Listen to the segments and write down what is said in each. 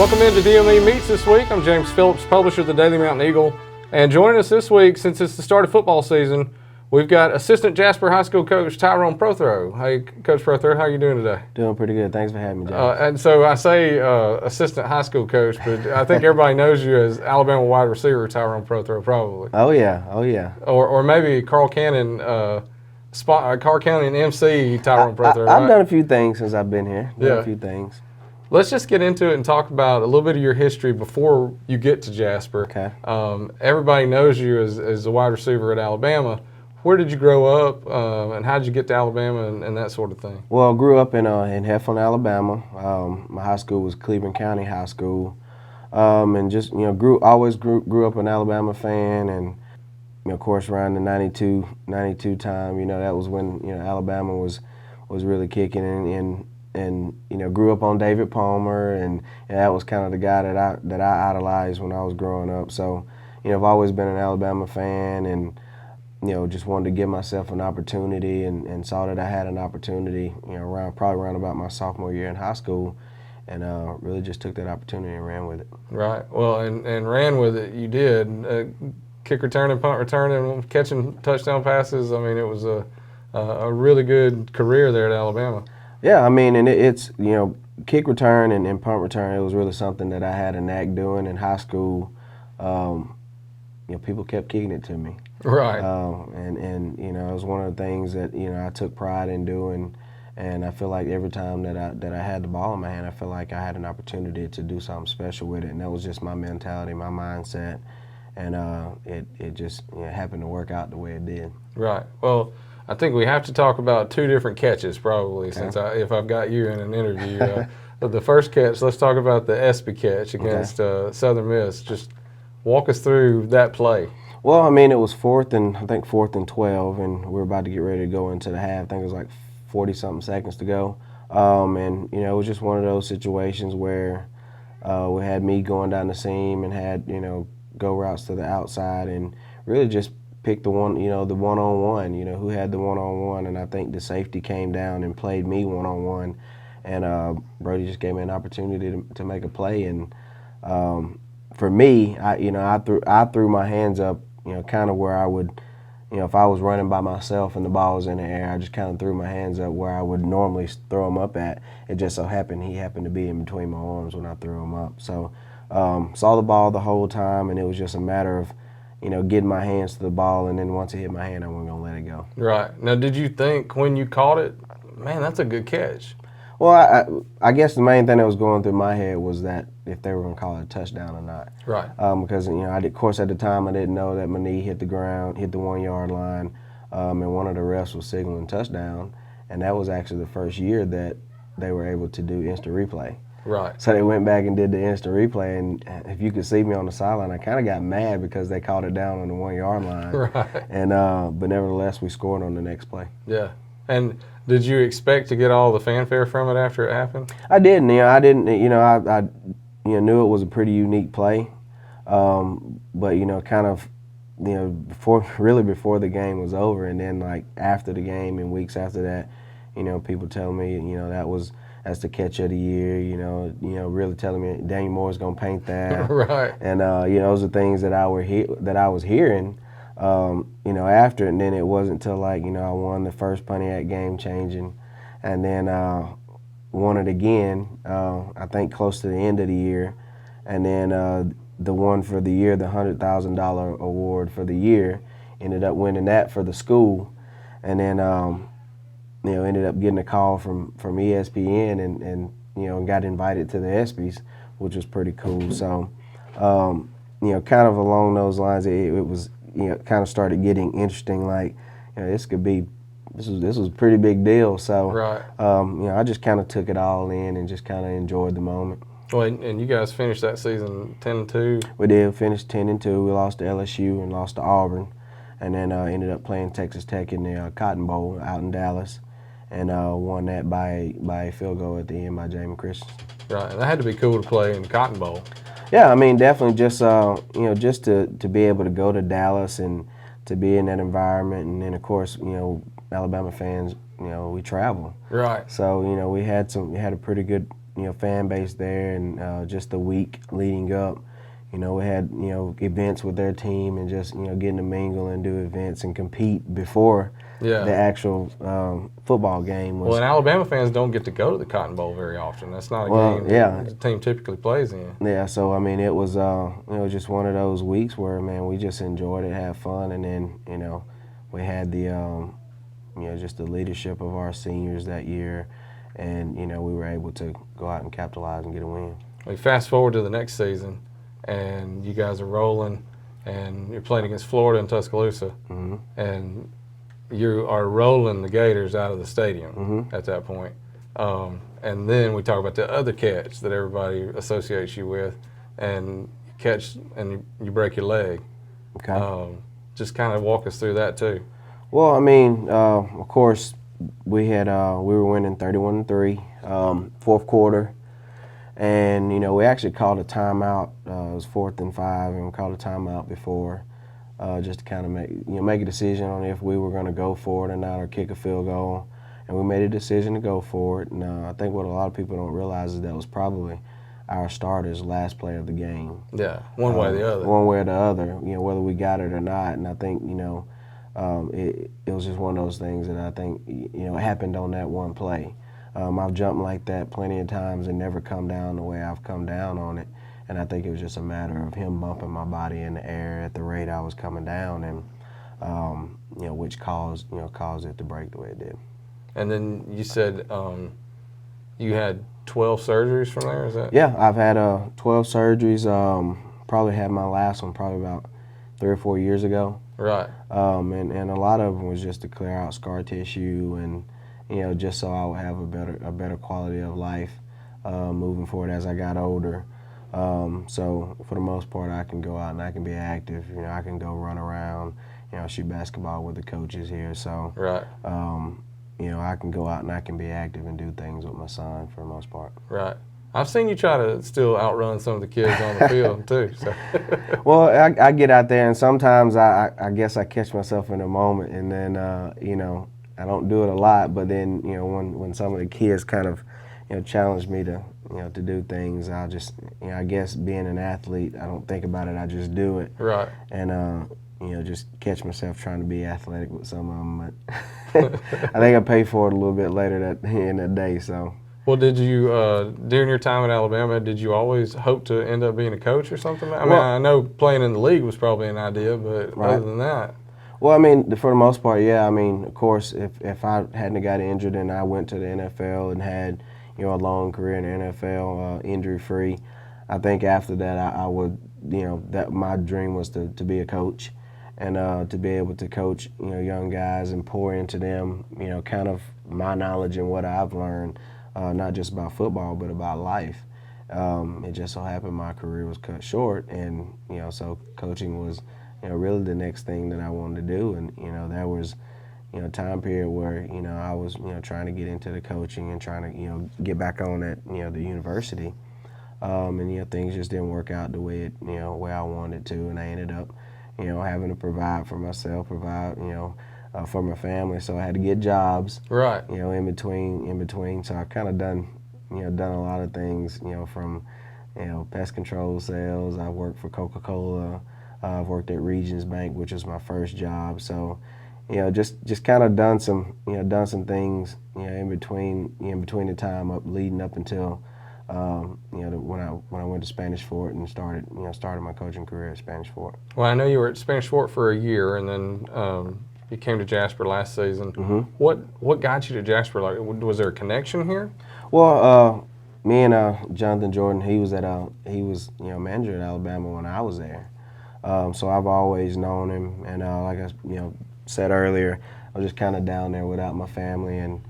Welcome into DME Meets this week. I'm James Phillips, publisher of the Daily Mountain Eagle. And joining us this week, since it's the start of football season, we've got Assistant Jasper High School Coach Tyrone Prothro. Hey, Coach Prothro, how are you doing today? Doing pretty good. Thanks for having me, James. And so I say Assistant High School Coach, but I think everybody knows you as Alabama wide receiver Tyrone Prothro, probably. Oh yeah. Or maybe Carl Cannon MC Tyrone Prothro. I've done a few things since I've been here. Yeah. A few things. Let's just get into it and talk about a little bit of your history before you get to Jasper. Okay. Everybody knows you as a wide receiver at Alabama. Where did you grow up, and how did you get to Alabama and that sort of thing? Well, I grew up in Heflin, Alabama. My high school was Cleveland County High School, and just grew up an Alabama fan, and of course around the 92 time, that was when Alabama was really kicking, and grew up on David Palmer, and that was kind of the guy that I idolized when I was growing up. So I've always been an Alabama fan, and just wanted to give myself an opportunity, and saw that I had an opportunity, probably around about my sophomore year in high school, and really just took that opportunity and ran with it. Right. Well, and ran with it. You did. Kick returning, punt returning, catching touchdown passes. I mean, it was a really good career there at Alabama. Yeah, I mean, and it's kick return and punt return. It was really something that I had a knack doing in high school. People kept kicking it to me. Right. And it was one of the things that I took pride in doing, and I feel like every time that I had the ball in my hand, I feel like I had an opportunity to do something special with it, and that was just my mentality, my mindset, and it just happened to work out the way it did. Right. Well, I think we have to talk about two different catches probably, okay, since if I've got you in an interview. The first catch, let's talk about the Espy catch against Southern Miss. Just walk us through that play. Well, I mean, it was fourth and 12, and we were about to get ready to go into the half. I think it was like 40-something seconds to go. And, it was just one of those situations where we had me going down the seam and had, go routes to the outside, and really just picked the one-on-one, who had the one-on-one, and I think the safety came down and played me one-on-one, and Brody just gave me an opportunity to make a play, and for me, I threw my hands up, kind of where I would, if I was running by myself and the ball was in the air, I just kind of threw my hands up where I would normally throw them up at. It just so happened he happened to be in between my arms when I threw him up. So saw the ball the whole time, and it was just a matter of getting my hands to the ball, and then once it hit my hand, I wasn't going to let it go. Right. Now, did you think when you caught it, man, that's a good catch? Well, I guess the main thing that was going through my head was that if they were going to call it a touchdown or not. Right. Because, of course, at the time I didn't know that my knee hit the ground, hit the 1-yard line, and one of the refs was signaling touchdown, and that was actually the first year that they were able to do instant replay. Right. So they went back and did the instant replay, and if you could see me on the sideline, I kind of got mad because they called it down on the 1-yard line. Right. And but nevertheless, we scored on the next play. Yeah. And did you expect to get all the fanfare from it after it happened? I didn't. I didn't. I knew it was a pretty unique play, but kind of, before the game was over, and then like after the game and weeks after that, people tell me, that's the catch of the year. Really telling me Daniel Moore's gonna paint that. Right. And those are things that I was hearing. After, and then it wasn't until I won the first Pontiac game changing, and then won it again, I think close to the end of the year, and then the one for the year, the $100,000 award for the year, ended up winning that for the school, and then ended up getting a call from ESPN and got invited to the ESPYs, which was pretty cool. So kind of along those lines, it was. Kind of started getting interesting. Like, this was a pretty big deal. So, right. I just kind of took it all in and just kind of enjoyed the moment. Well, and you guys finished that season 10-2. We did finish 10-2. We lost to LSU and lost to Auburn, and then ended up playing Texas Tech in the Cotton Bowl out in Dallas, and won that by a field goal at the end by Jamin Christian. Right, and that had to be cool to play in the Cotton Bowl. Yeah, I mean, definitely just just to be able to go to Dallas and to be in that environment, and then of course, Alabama fans, we travel. Right. So we had a pretty good fan base there, and just the week leading up, we had events with their team, and just getting to mingle and do events and compete before the actual football game was. Well, and Alabama fans don't get to go to the Cotton Bowl very often. That's not a game the team typically plays in. Yeah, so I mean, it was just one of those weeks where, man, we just enjoyed it, had fun, and then we had the just the leadership of our seniors that year, and we were able to go out and capitalize and get a win. We fast forward to the next season, and you guys are rolling, and you're playing against Florida in Tuscaloosa, and you are rolling the Gators out of the stadium at that point. And then we talk about the other catch that everybody associates you with, and you catch and you break your leg. Okay. Just kind of walk us through that too. Well, I mean, of course, we were winning 31-3, fourth quarter, and we actually called a timeout. It was 4th and 5, and we called a timeout before, just to kind of make a decision on if we were going to go for it or not, or kick a field goal. And we made a decision to go for it. And I think what a lot of people don't realize is that was probably our starter's last play of the game. Yeah, one way or the other. One way or the other, whether we got it or not. And I think, it was just one of those things that I think, it happened on that one play. I've jumped like that plenty of times and never come down the way I've come down on it. And I think it was just a matter of him bumping my body in the air at the rate I was coming down, and which caused it to break the way it did. And then you said you had 12 surgeries from there, is that? Yeah, I've had 12 surgeries. Probably had my last one probably about 3 or 4 years ago. Right. And a lot of them was just to clear out scar tissue, and just so I would have a better quality of life moving forward as I got older. So for the most part, I can go out and I can be active. I can go run around, shoot basketball with the coaches here. So right. I can go out and I can be active and do things with my son for the most part. Right. I've seen you try to still outrun some of the kids on the field too. So. Well, I get out there, and sometimes I guess I catch myself in a moment, and then I don't do it a lot. But then when some of the kids kind of challenge me to to do things, I'll just I guess being an athlete, I don't think about it. I just do it. Right. And just catch myself trying to be athletic with some of them. But I think I pay for it a little bit later in that day. So. Well, did you, during your time at Alabama, did you always hope to end up being a coach or something? I mean, I know playing in the league was probably an idea, but other than that. Well, I mean, for the most part, yeah. I mean, of course, if I hadn't got injured and I went to the NFL and had, a long career in the NFL, injury-free, I think after that I would, that my dream was to be a coach, and to be able to coach, young guys and pour into them, kind of my knowledge and what I've learned. Not just about football, but about life. It just so happened my career was cut short, and so coaching was, really the next thing that I wanted to do. And there was, a time period where I was, trying to get into the coaching and trying to, get back on at the university, and things just didn't work out the way way I wanted to, and I ended up, having to provide for myself, for my family, so I had to get jobs. Right. In between. So I've kind of done a lot of things. From, pest control sales. I worked for Coca-Cola. I've worked at Regions Bank, which was my first job. So, just kind of done some things. In between the time leading up until, when I went to Spanish Fort and started my coaching career at Spanish Fort. Well, I know you were at Spanish Fort for a year, and then. You came to Jasper last season. Mm-hmm. What got you to Jasper? Like, was there a connection here? Well, me and Jonathan Jordan, he was manager at Alabama when I was there. So I've always known him, and like I said earlier, I was just kind of down there without my family, and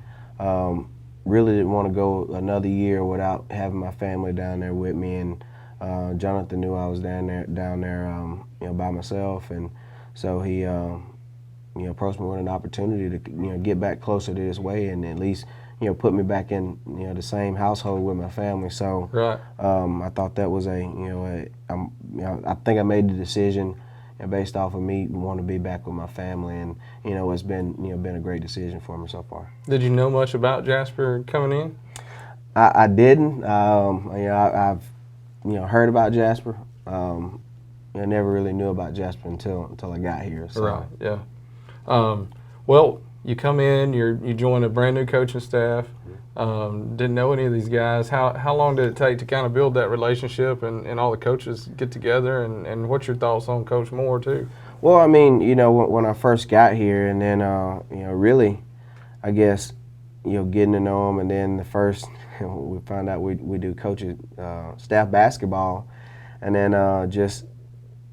really didn't want to go another year without having my family down there with me. And Jonathan knew I was down there, by myself, and so he. Approached me with an opportunity to, get back closer to this way, and at least, put me back in, the same household with my family. So, right. I thought that was I think I made the decision, based off of me wanting to be back with my family, and it's been, been a great decision for me so far. Did you know much about Jasper coming in? I didn't. I've heard about Jasper. I never really knew about Jasper until I got here. So. Right. Yeah. Well, you come in, you join a brand new coaching staff. Didn't know any of these guys. How long did it take to kind of build that relationship and all the coaches get together? And what's your thoughts on Coach Moore too? Well, I mean, when I first got here, and then really, I guess, getting to know him, and then the first we found out we do coaches staff basketball, and then just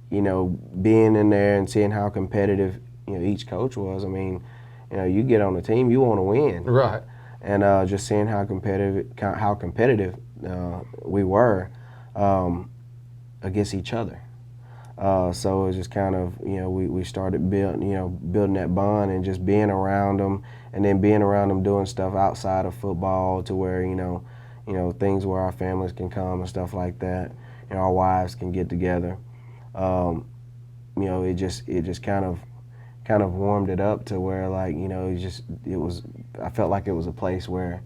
being in there and seeing how competitive each coach was. I mean, you get on the team, you want to win, Right. And just seeing how competitive we were against each other. So it was just kind of, we started building that bond and just being around them, and then being around them doing stuff outside of football to where, things where our families can come and stuff like that, and our wives can get together. It just kind of warmed it up to where, like, I felt like it was a place where,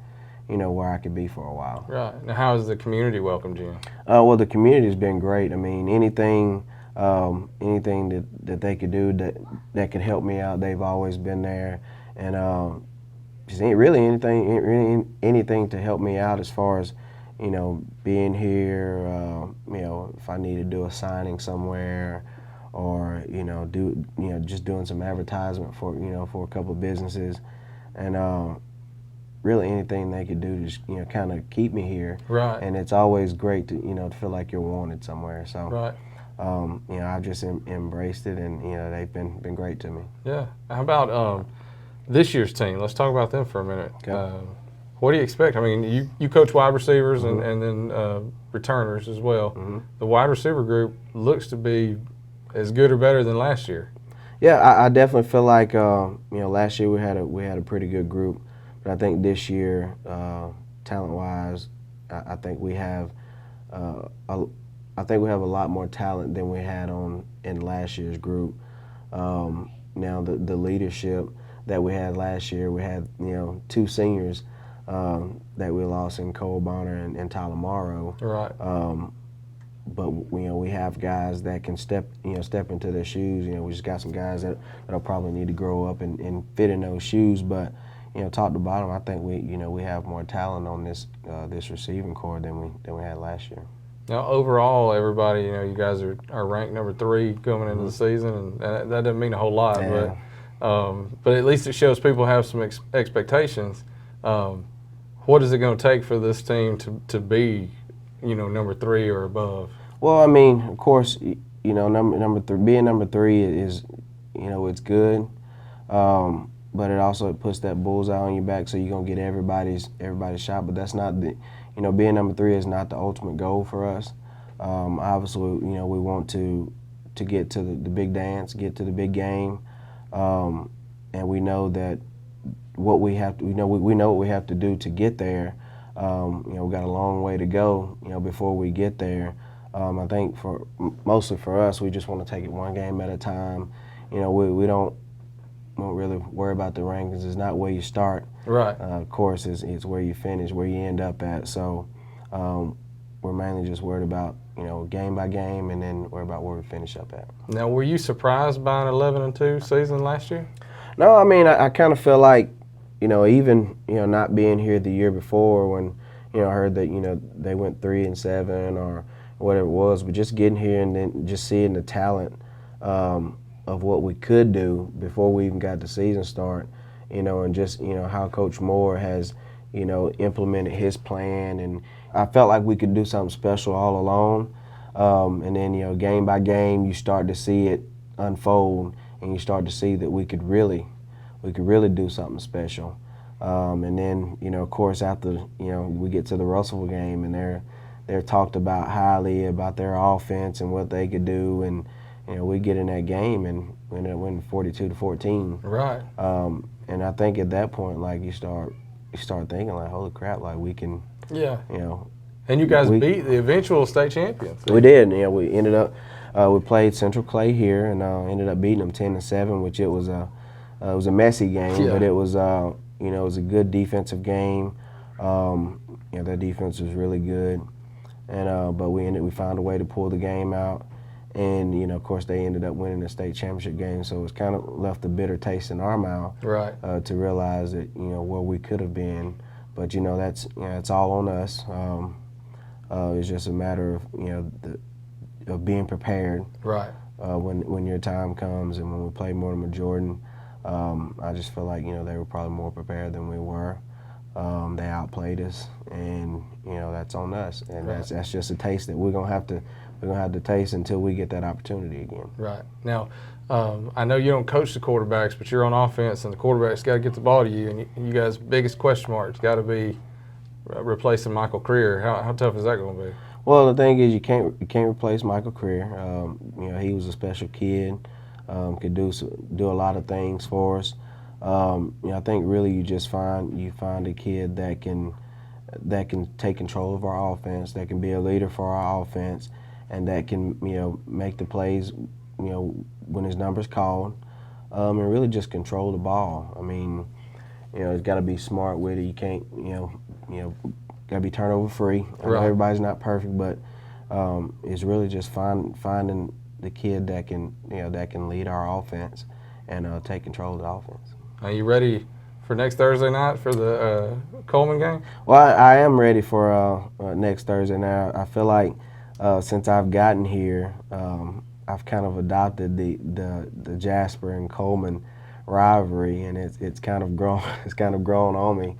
where I could be for a while. Right. Now, how has the community welcomed you? Well, the community's been great. I mean, anything that they could do that could help me out, they've always been there, and just really anything to help me out as far as being here. If I need to do a signing somewhere, or just doing some advertisement for for a couple of businesses, and really anything they could do to just kind of keep me here. Right. And it's always great to to feel like you're wanted somewhere. So. Right. I've just embraced it, and they've been great to me. Yeah. How about this year's team? Let's talk about them for a minute. Okay. What do you expect? I mean, you coach wide receivers and then returners as well. Mm-hmm. The wide receiver group looks to be as good or better than last year. Yeah, I definitely feel like last year we had a pretty good group, but I think this year, talent-wise, I think we have I think we have a lot more talent than we had in last year's group. Now the leadership that we had last year, we had two seniors that we lost in Coleman and Tyler Morrow. Right. But we have guys that can step into their shoes. We just got some guys that'll probably need to grow up and fit in those shoes. But top to bottom, I think we have more talent on this receiving core than we had last year. Now, overall, everybody, you guys are ranked number 3 coming into the season, and that doesn't mean a whole lot, Yeah. but at least it shows people have some expectations. What is it going to take for this team to be, number 3 or above? Well, I mean, of course, number 3, being number 3 is, it's good, but it puts that bullseye on your back, so you're gonna get everybody's shot. But that's not the, being number 3 is not the ultimate goal for us. Obviously, we want to get to the big dance, get to the big game, and we know that what we have to, we know what we have to do to get there. We got a long way to go, before we get there. I think mostly for us, we just want to take it one game at a time. We don't really worry about the rankings. It's not where you start. Right. Of course, it's where you finish, where you end up at. So we're mainly just worried about game by game, and then worried about where we finish up at. Now, were you surprised by an 11-2 season last year? No, I mean, I kind of feel like even not being here the year before when I heard that they went 3-7 or whatever it was, but just getting here and then just seeing the talent of what we could do before we even got the season start, and just how Coach Moore has implemented his plan, and I felt like we could do something special all along, and then game by game you start to see it unfold, and you start to see that we could really do something special, and then of course after we get to the Russellville game, and they're talked about highly about their offense and what they could do, and we get in that game and we ended up winning 42-14. Right. And I think at that point, like you start thinking like, holy crap, like we can. Yeah. And you guys beat the eventual state champions. We did. We ended up we played Central Clay here and ended up beating them 10-7, which it was a messy game, but it was it was a good defensive game. Their defense was really good, and but we found a way to pull the game out, and of course they ended up winning the state championship game. So it's kind of left a bitter taste in our mouth, right? To realize that where we could have been, but that's it's all on us. It's just a matter of of being prepared, right? When your time comes, and when we play Mortimer Jordan, I just feel like they were probably more prepared than we were. They outplayed us, and that's on us, and right. that's just a taste that we're gonna have to taste until we get that opportunity again. Right. Now, I know you don't coach the quarterbacks, but you're on offense, and the quarterback's got to get the ball to you, and you guys' biggest question mark's got to be replacing Michael Creer. How tough is that going to be? Well, the thing is, you can't replace Michael Creer. He was a special kid, could do a lot of things for us. I think really you find a kid that can take control of our offense, that can be a leader for our offense, and that can make the plays when his number's called, and really just control the ball. I mean, it's got to be smart with it. You can't got to be turnover free. I know everybody's not perfect, but it's really just finding the kid that can lead our offense and take control of the offense. Are you ready for next Thursday night for the Coleman game? Well, I am ready for next Thursday night. I feel like since I've gotten here, I've kind of adopted the Jasper and Coleman rivalry, and it's kind of grown. It's kind of grown on me.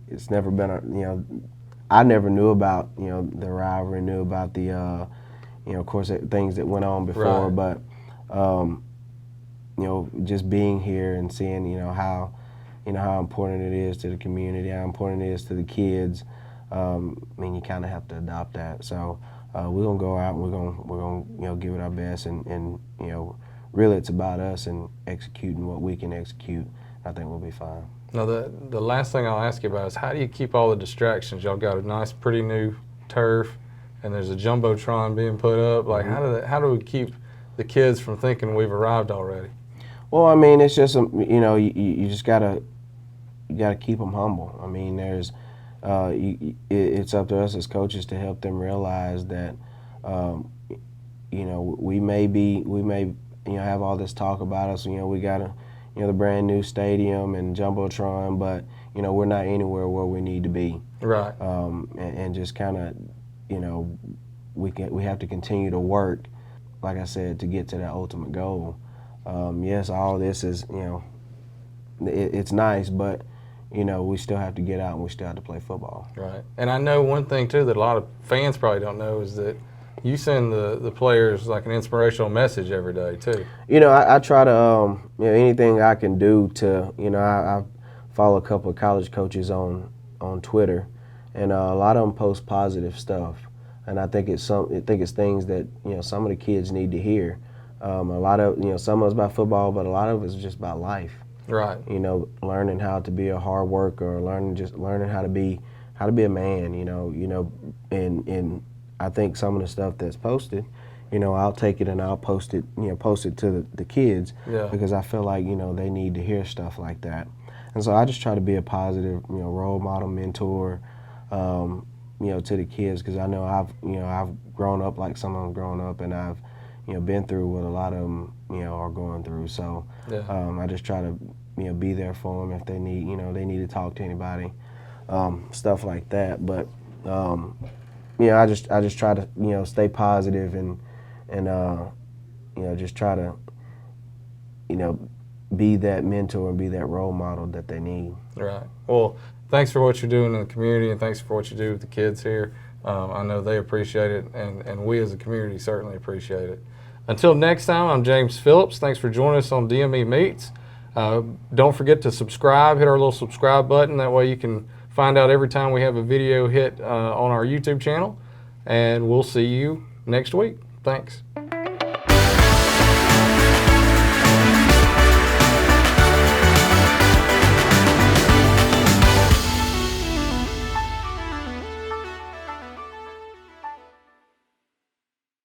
It's never been I never knew about the rivalry, knew about the of course things that went on before, right. But just being here and seeing how important it is to the community, how important it is to the kids. You kind of have to adopt that. So we're gonna go out and we're gonna give it our best, and really it's about us and executing what we can execute. I think we'll be fine. Now the last thing I'll ask you about is how do you keep all the distractions? Y'all got a nice, pretty new turf, and there's a jumbotron being put up. Like how do we keep the kids from thinking we've arrived already? Well, it's just you just gotta keep them humble. There's it's up to us as coaches to help them realize that we may have all this talk about us. We got the brand new stadium and jumbotron, but we're not anywhere where we need to be. Right. And just kind of we have to continue to work, like I said, to get to that ultimate goal. Yes, all this is it's nice, but we still have to get out and we still have to play football. Right. And I know one thing too that a lot of fans probably don't know is that you send the players like an inspirational message every day too. I try to anything I can do to I follow a couple of college coaches on Twitter, and a lot of them post positive stuff, and I think it's things that some of the kids need to hear. A lot of some of it's about football, but a lot of it's just about life. Right. Learning how to be a hard worker, learning how to be a man. And I think some of the stuff that's posted, I'll take it and I'll post it to the kids, because I feel like they need to hear stuff like that. And so I just try to be a positive role model, mentor, to the kids, because I know I've grown up like some of them grown up, and I've been through what a lot of them are going through. So I just try to be there for them if they need they need to talk to anybody, stuff like that. But I just try to stay positive and just try to be that mentor and be that role model that they need. Right. Well, thanks for what you're doing in the community, and thanks for what you do with the kids here. I know they appreciate it, and we as a community certainly appreciate it. Until next time, I'm James Phillips. Thanks for joining us on DME Meets. Don't forget to subscribe. Hit our little subscribe button. That way you can find out every time we have a video hit on our YouTube channel. And we'll see you next week. Thanks.